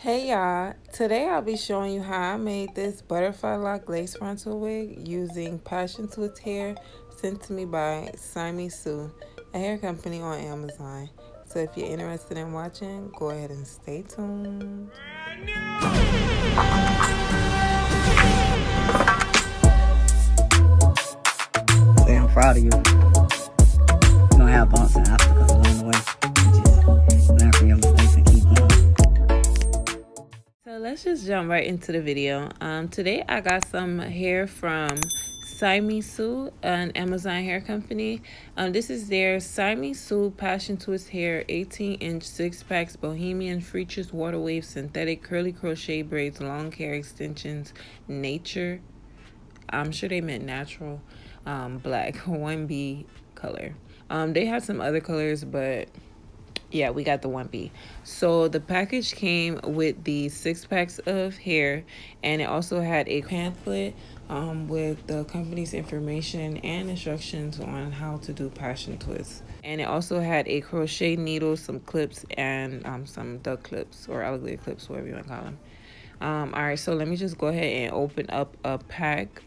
Hey y'all, today I'll be showing you how I made this butterfly lock lace frontal wig using Passion Twist hair sent to me by SAIMISU, a hair company on Amazon. So if you're interested in watching, go ahead and stay tuned. Say I'm proud of you. You're gonna have bumps and obstacles along the way. Just learn from your mistakes and keep going. So let's just jump right into the video. Today I got some hair from SAIMISU, an Amazon hair company. This is their SAIMISU Passion Twist Hair 18-inch 6-packs Bohemian Features Water Wave Synthetic Curly Crochet Braids Long Hair Extensions Nature. I'm sure they meant natural. Black 1B color. They have some other colors, but yeah, we got the 1B. So the package came with the 6 packs of hair, and it also had a pamphlet with the company's information and instructions on how to do passion twists. And it also had a crochet needle, some clips, and some duck clips or alligator clips, whatever you want to call them. All right, so let me just go ahead and open up a pack.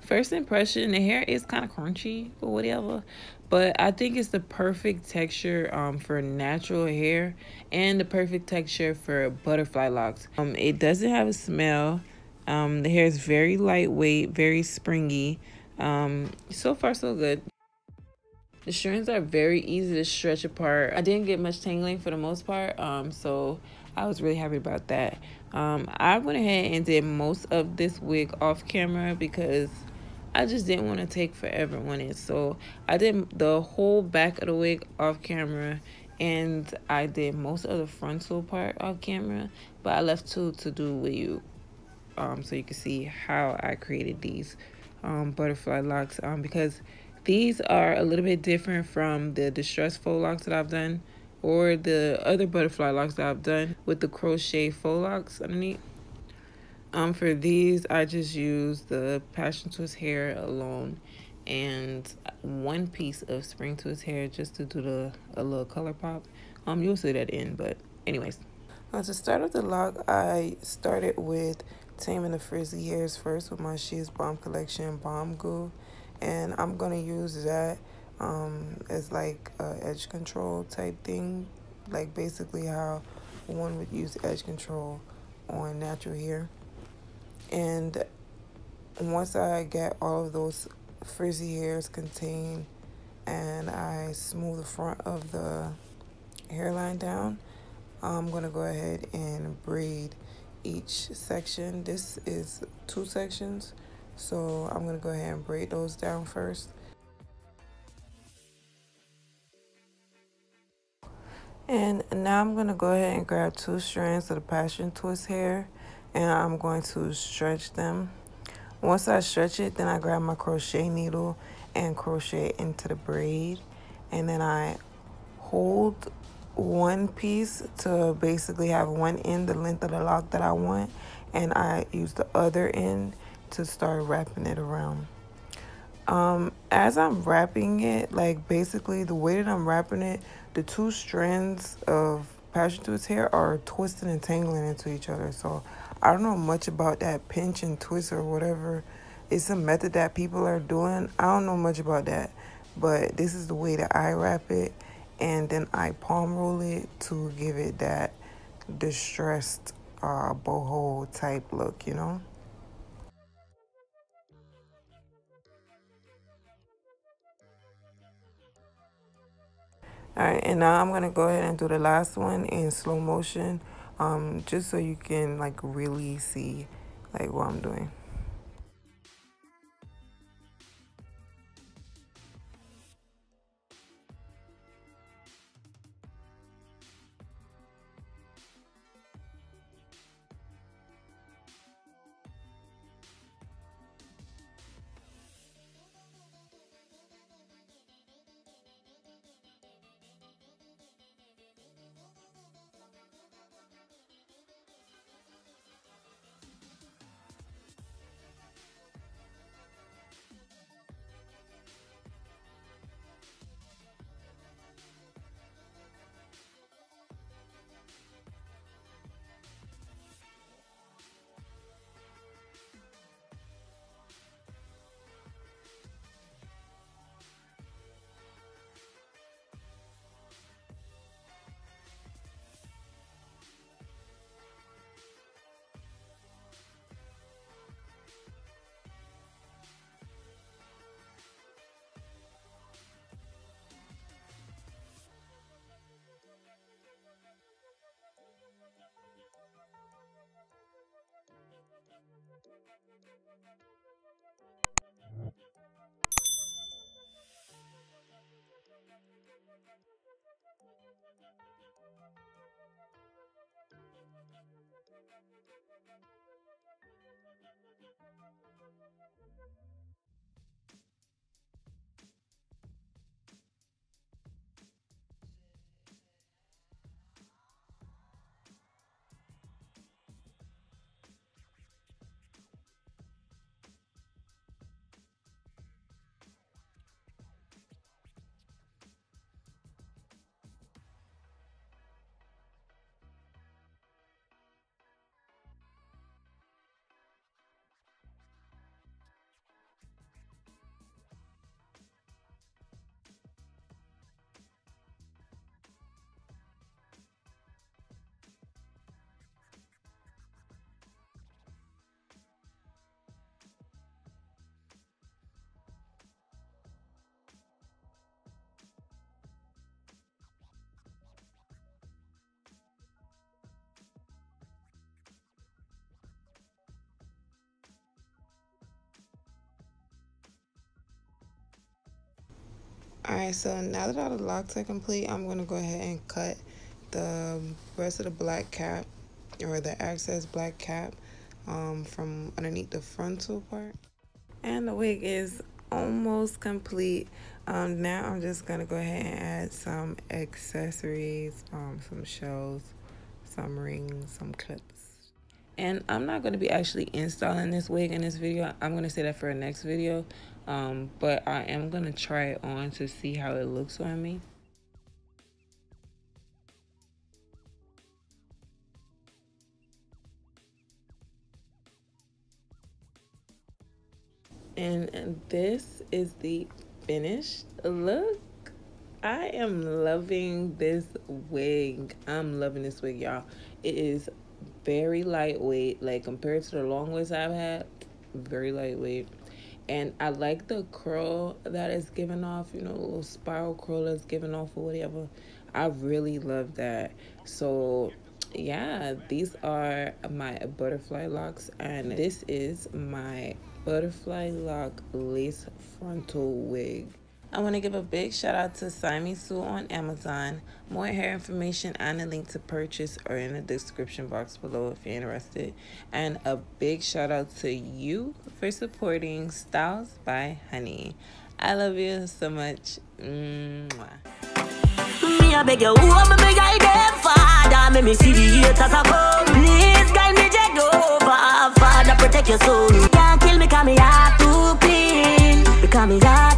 First impression, the hair is kind of crunchy or whatever, but I think it's the perfect texture for natural hair and the perfect texture for butterfly locks. It doesn't have a smell. The hair is very lightweight, very springy. So far so good. The strands are very easy to stretch apart. I didn't get much tangling for the most part, so I was really happy about that. I went ahead and did most of this wig off camera because I just didn't want to take forever on it. So I did the whole back of the wig off camera, and I did most of the frontal part off camera, but I left two to do with you, so you can see how I created these butterfly locks, because these are a little bit different from the distressed faux locks that I've done, or the other butterfly locks that I've done with the crochet faux locks underneath. For these, I just used the Passion Twist hair alone and one piece of Spring Twist hair just to do a little color pop. You'll see that in, but anyways. To start with the lock, I started with taming the frizzy hairs first with my SheIsBombCollection Bomb Goo, and I'm gonna use that as like a edge control type thing, like basically how one would use edge control on natural hair. And once I get all of those frizzy hairs contained and I smooth the front of the hairline down, I'm going to go ahead and braid each section. This is 2 sections, so I'm going to go ahead and braid those down first. And now I'm going to go ahead and grab 2 strands of the Passion Twist hair, and I'm going to stretch them. Once I stretch it, then I grab my crochet needle and crochet into the braid, and then I hold one piece to basically have one end the length of the lock that I want, and I use the other end to start wrapping it around. As I'm wrapping it, like basically the way that I'm wrapping it, the 2 strands of Passion Twist hair are twisting and tangling into each other. So I don't know much about that pinch and twist or whatever. It's a method that people are doing. I don't know much about that, but this is the way that I wrap it, and then I palm roll it to give it that distressed boho type look, you know? Alright, and now I'm gonna go ahead and do the last one in slow motion, just so you can like really see like what I'm doing. Alright, so now that all the locks are complete, I'm going to go ahead and cut the rest of the black cap, or the excess black cap, from underneath the frontal part. And the wig is almost complete. Now I'm just going to go ahead and add some accessories, some shells, some rings, some clips. And I'm not going to be actually installing this wig in this video. I'm going to say that for a next video. But I am going to try it on to see how it looks on me. And this is the finished look. I am loving this wig. I'm loving this wig, y'all. It is very lightweight, like compared to the long wigs I've had, very lightweight. And I like the curl that is given off, you know, a little spiral curl that's given off or whatever. I really love that. So yeah, these are my butterfly locks, and this is my butterfly lock lace frontal wig. I want to give a big shout out to SAIMISU on Amazon. More hair information and a link to purchase are in the description box below if you're interested. And a big shout out to you for supporting Styles by Honey. I love you so much. Mwah. Me I beg you, I'm a big idea, Father. Make me see the haters a come. Please guide me, Jehovah. Father, protect your soul. Can't kill me, 'cause me heart too clean. Because me heart